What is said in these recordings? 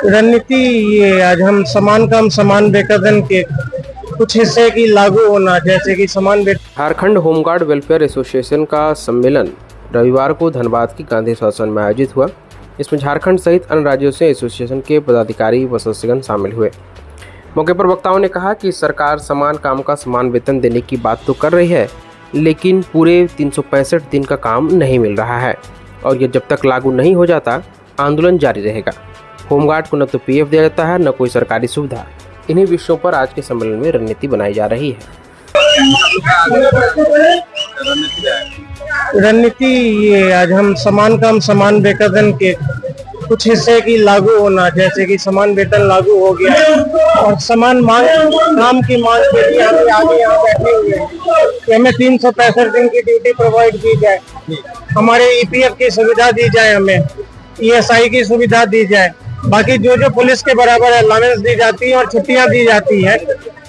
रणनीति ये आज हम समान काम समान वेतन के कुछ हिस्से की लागू होना, जैसे कि समान वेतन। झारखंड होमगार्ड वेलफेयर एसोसिएशन का सम्मेलन रविवार को धनबाद की गांधी शासन में आयोजित हुआ। इसमें झारखंड सहित अन्य राज्यों से एसोसिएशन के पदाधिकारी व सदस्यगण शामिल हुए। मौके पर वक्ताओं ने कहा कि सरकार समान काम का समान वेतन देने की बात तो कर रही है, लेकिन पूरे 365 दिन का काम नहीं मिल रहा है और ये जब तक लागू नहीं हो जाता आंदोलन जारी रहेगा। होमगार्ड को न तो पीएफ दिया जाता है, न कोई सरकारी सुविधा। इन्हीं विषयों पर आज के सम्मेलन में रणनीति बनाई जा रही है। रणनीति ये आज हम समान काम समान वेतन के कुछ हिस्से की लागू होना, जैसे कि समान वेतन लागू हो गया और समान मांग काम की मांग के लिए हम आगे यहाँ बैठे हुए हैं कि हमें 365 दिन की ड्यूटी प्रोवाइड की जाए, हमारे ईपीएफ की सुविधा दी जाए, हमें ईएसआई की सुविधा दी जाए, बाकी जो पुलिस के बराबर अलाउंस दी जाती है और छुट्टियां दी जाती है।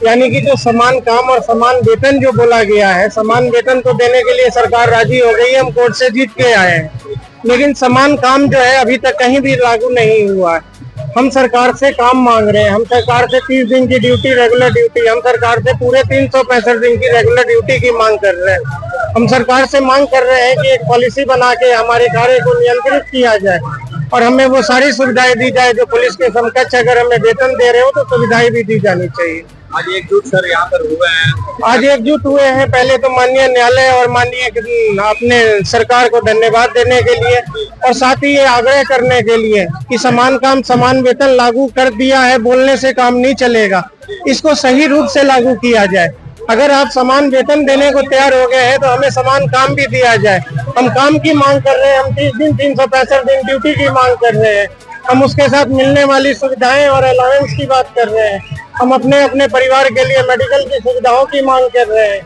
यानी कि जो समान काम और समान वेतन जो बोला गया है, समान वेतन तो देने के लिए सरकार राजी हो गई है, हम कोर्ट से जीत के आए हैं, लेकिन समान काम जो है अभी तक कहीं भी लागू नहीं हुआ है। हम सरकार से काम मांग रहे हैं, हम सरकार से 30 दिन की ड्यूटी रेगुलर ड्यूटी, हम सरकार से पूरे 365 दिन की रेगुलर ड्यूटी की मांग कर रहे हैं। हम सरकार से मांग कर रहे हैं कि एक पॉलिसी बना के हमारे कार्य को नियंत्रित किया जाए और हमें वो सारी सुविधाएं दी जाए जो पुलिस के समकक्ष अगर हमें वेतन दे रहे हो तो सुविधाएं भी दी जानी चाहिए। आज एकजुट सर यहाँ पर हुए हैं, आज एकजुट हुए हैं पहले तो माननीय न्यायालय और माननीय अपने सरकार को धन्यवाद देने के लिए और साथ ही ये आग्रह करने के लिए कि समान काम समान वेतन लागू कर दिया है, बोलने से काम नहीं चलेगा, इसको सही रूप से लागू किया जाए। अगर आप समान वेतन देने को तैयार हो गए हैं तो हमें समान काम भी दिया जाए। हम काम की मांग कर रहे हैं, हम 30 दिन 365 दिन ड्यूटी की मांग कर रहे हैं, हम उसके साथ मिलने वाली सुविधाएं और अलाउंस की बात कर रहे हैं, हम अपने परिवार के लिए मेडिकल की सुविधाओं की मांग कर रहे हैं।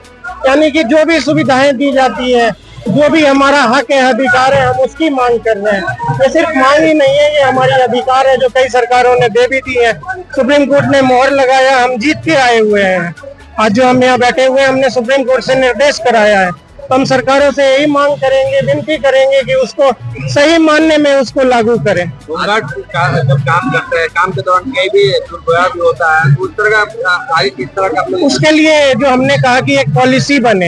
यानी कि जो भी सुविधाएं दी जाती है, जो भी हमारा हक है, अधिकार है, हम उसकी मांग कर रहे हैं। ये सिर्फ मांग ही नहीं है, ये हमारी अधिकार है जो कई सरकारों ने दे भी दी है। सुप्रीम कोर्ट ने मोहर लगाया, हम जीत के आए हुए हैं। आज जो हम यहाँ बैठे हुए हैं, हमने सुप्रीम कोर्ट से निर्देश कराया है, तो हम सरकारों से यही मांग करेंगे, विनती करेंगे कि उसको सही मानने में उसको लागू करें। होमगार्ड जब काम करते हैं, काम के दौरान कई भी दुर्व्यवहार भी होता है, उस तरह का आगे किस तरह का उसके लिए जो हमने कहा कि एक पॉलिसी बने।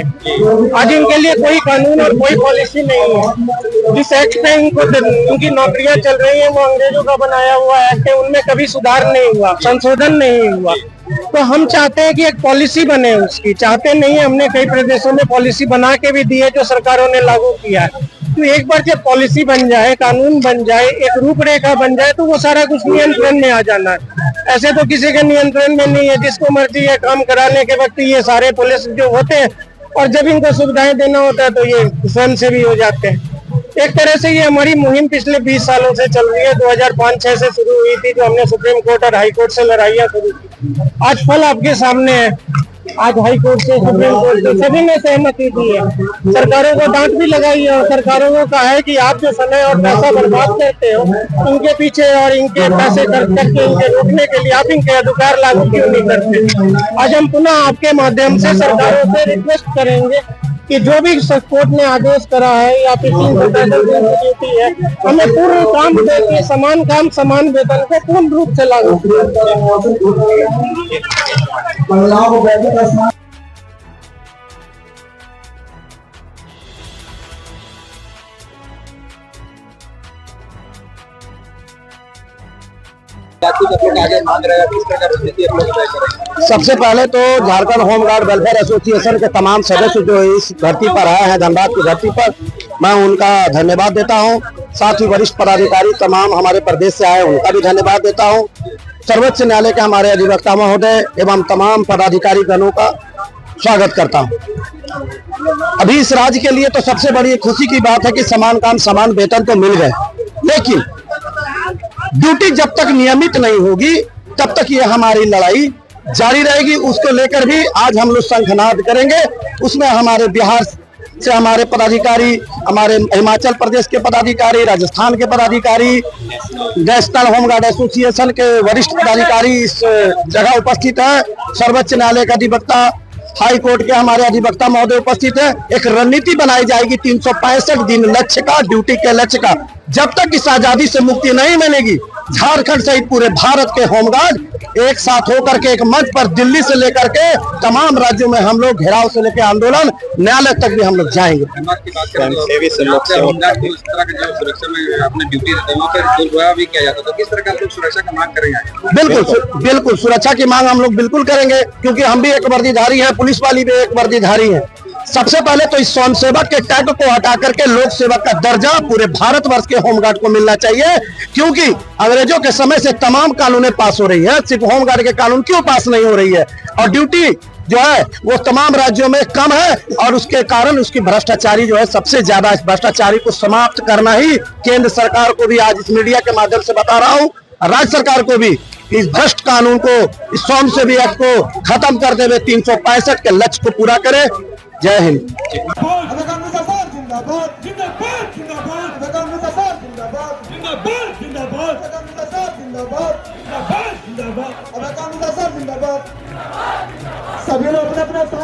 आज इनके लिए कोई कानून और कोई पॉलिसी नहीं है। जिस एक्ट पे उनकी नौकरियां चल रही है वो अंग्रेजों का बनाया हुआ एक्ट है, उनमें कभी सुधार नहीं हुआ, संशोधन नहीं हुआ। तो हम चाहते हैं कि एक पॉलिसी बने, उसकी चाहते नहीं है। हमने कई प्रदेशों में पॉलिसी बना के भी दी है जो सरकारों ने लागू किया है। तो एक बार जब पॉलिसी बन जाए, कानून बन जाए, एक रूपरेखा बन जाए तो वो सारा कुछ नियंत्रण में आ जाना है। ऐसे तो किसी के नियंत्रण में नहीं है, जिसको मर्जी है काम कराने के वक्त ये सारे पुलिस जो होते हैं और जब इनको सुविधाएं देना होता है तो ये स्वयं से भी हो जाते हैं। एक तरह से ये हमारी मुहिम पिछले 20 सालों से चल रही है। 2005-6 से शुरू हुई थी, जो हमने सुप्रीम कोर्ट और हाई कोर्ट से लड़ाइयाँ शुरू की। आज फल आपके सामने है। आज हाई कोर्ट से सुप्रीम कोर्ट से सभी ने सहमति दी है। सरकारों को डांट भी लगाई है और सरकारों को कहा है कि आप जो समय और पैसा बर्बाद करते हो इनके पीछे और इनके पैसे खर्च करके इनके रोकने के लिए, आप इनके अधिकार लागू क्यों नहीं करते। आज हम पुनः आपके माध्यम से सरकारों से रिक्वेस्ट करेंगे कि जो भी कोर्ट ने आदेश करा है या फिर 365 दिन की ड्यूटी है, हमें पूर्ण काम देके समान काम समान वेतन को पूर्ण रूप से लागू सबसे पहले तो झारखंड होमगार्ड वेलफेयर एसोसिएशन के तमाम सदस्य जो इस धरती पर आए हैं, धनबाद की धरती पर, मैं उनका धन्यवाद देता हूं। साथ ही वरिष्ठ पदाधिकारी तमाम हमारे प्रदेश से आए, उनका भी धन्यवाद देता हूं। सर्वोच्च न्यायालय के हमारे अधिवक्ता महोदय एवं तमाम पदाधिकारी गणों का स्वागत करता हूं। अभी इस राज्य के लिए तो सबसे बड़ी खुशी की बात है कि समान काम समान वेतन तो मिल गए, लेकिन ड्यूटी जब तक नियमित नहीं होगी तब तक ये हमारी लड़ाई जारी रहेगी। उसको लेकर भी आज हम लोग शंखनाद करेंगे। उसमें हमारे बिहार से हमारे पदाधिकारी, हमारे हिमाचल प्रदेश के पदाधिकारी, राजस्थान के पदाधिकारी, नेशनल होमगार्ड एसोसिएशन के वरिष्ठ पदाधिकारी इस जगह उपस्थित है। सर्वोच्च न्यायालय का अधिवक्ता, हाई कोर्ट के हमारे अधिवक्ता महोदय उपस्थित है। एक रणनीति बनाई जाएगी 365 दिन लक्ष्य का, ड्यूटी के लक्ष्य का, जब तक इस आजादी से मुक्ति नहीं मिलेगी, झारखंड सहित पूरे भारत के होमगार्ड एक साथ होकर के एक मंच पर दिल्ली से लेकर के तमाम राज्यों में हम लोग घेराव से लेकर आंदोलन न्यायालय तक भी हम लोग जाएंगे। धन्यवाद की बात करें तो होमगार्ड को इस तरह के जो सुरक्षा में अपने ड्यूटी रहते हैं वहाँ पर दुर्व्यवहार भी किया जाता है, तो किस तरह का आप लोग सुरक्षा की मांग करेंगे? बिल्कुल सुरक्षा की मांग हम लोग बिल्कुल करेंगे, क्योंकि हम भी एक वर्दीधारी हैं, पुलिस वाली भी एक वर्दीधारी हैं। सबसे पहले तो इस स्वयंसेवक के टैग को हटा करके लोक सेवक का दर्जा पूरे भारतवर्ष के होमगार्ड को मिलना चाहिए, क्योंकि अंग्रेजों के समय से तमाम कानूनें पास हो रही है, सिर्फ होमगार्ड के कानून क्यों पास नहीं हो रही है? और ड्यूटी जो है वो तमाम राज्यों में कम है, और उसके कारण उसकी भ्रष्टाचारी जो है सबसे ज्यादा। इस भ्रष्टाचारी को समाप्त करना ही केंद्र सरकार को भी आज इस मीडिया के माध्यम से बता रहा हूँ, राज्य सरकार को भी इस भ्रष्ट कानून को, इस स्वयंसेवी एक्ट को खत्म करते हुए 365 के लक्ष्य को पूरा करे। जय हिंद। सभी लोग अपने अपने